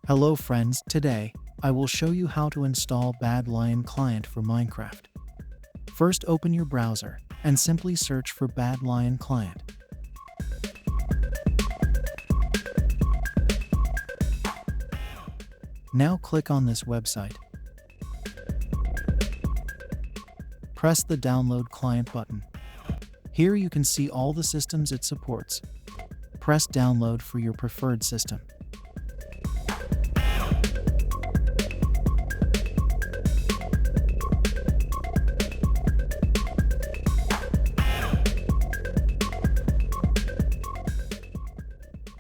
Hello friends, today I will show you how to install Badlion Client for Minecraft. First open your browser and simply search for Badlion Client. Now click on this website. Press the Download Client button. Here you can see all the systems it supports. Press Download for your preferred system.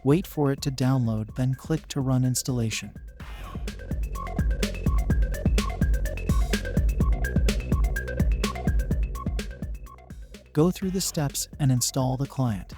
Wait for it to download, then click to run installation. Go through the steps and install the client.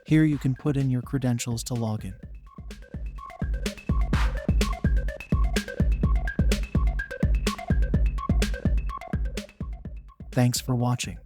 Here you can put in your credentials to log in. Thanks for watching.